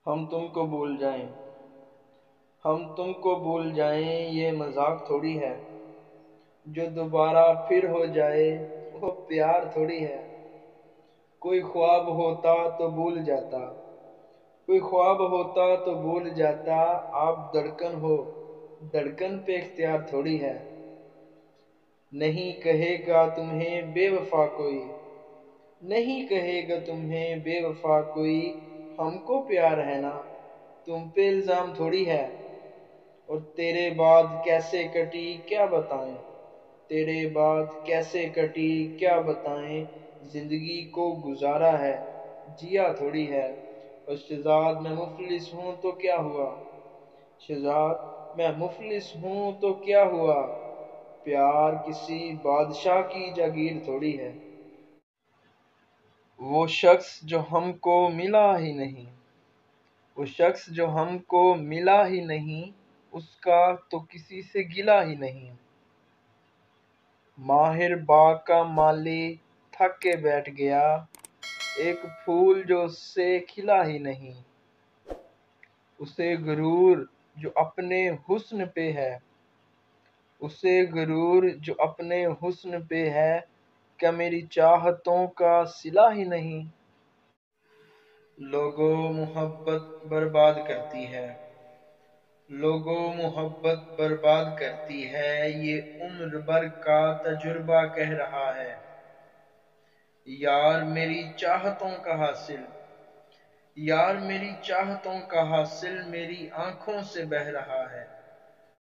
ہم تم کو بھول جائیں ہم تم کو بھول جائیں یہ مذاق تھوڑی ہے۔ جو دوبارہ پھر ہو جائے وہ پیار تھوڑی ہے۔ کوئی خواب ہوتا تو بھول جاتا کوئی خواب ہوتا تو بھول جاتا۔ آپ دھڑکن ہو، دھڑکن پہ اختیار تھوڑی ہے۔ نہیں کہے گا تمہیں بے وفا کوئی نہیں کہے گا تمہیں بے وفا کوئی۔ ہم کو پیار ہے نا، تم پہ الزام تھوڑی ہے۔ اور تیرے بعد کیسے کٹی کیا بتائیں تیرے بعد کیسے کٹی کیا بتائیں۔ زندگی کو گزارا ہے، جیا تھوڑی ہے۔ اور شہزاد میں مفلس ہوں تو کیا ہوا شہزاد میں مفلس ہوں تو کیا ہوا۔ پیار کسی بادشاہ کی جاگیر تھوڑی ہے۔ وہ شخص جو ہم کو ملا ہی نہیں وہ شخص جو ہم کو ملا ہی نہیں، اس کا تو کسی سے گلہ ہی نہیں۔ ماہر باغ کا مالی تھک کے بیٹھ گیا، ایک پھول جو اس سے کھلا ہی نہیں۔ اسے غرور جو اپنے حسن پہ ہے اسے غرور جو اپنے حسن پہ ہے، کیا میری چاہتوں کا صلہ ہی نہیں۔ لوگوں محبت برباد کرتی ہے لوگوں محبت برباد کرتی ہے، یہ عمر بھر کا تجربہ کہہ رہا ہے۔ یار میری چاہتوں کا حاصل یار میری چاہتوں کا حاصل میری آنکھوں سے بہہ رہا ہے۔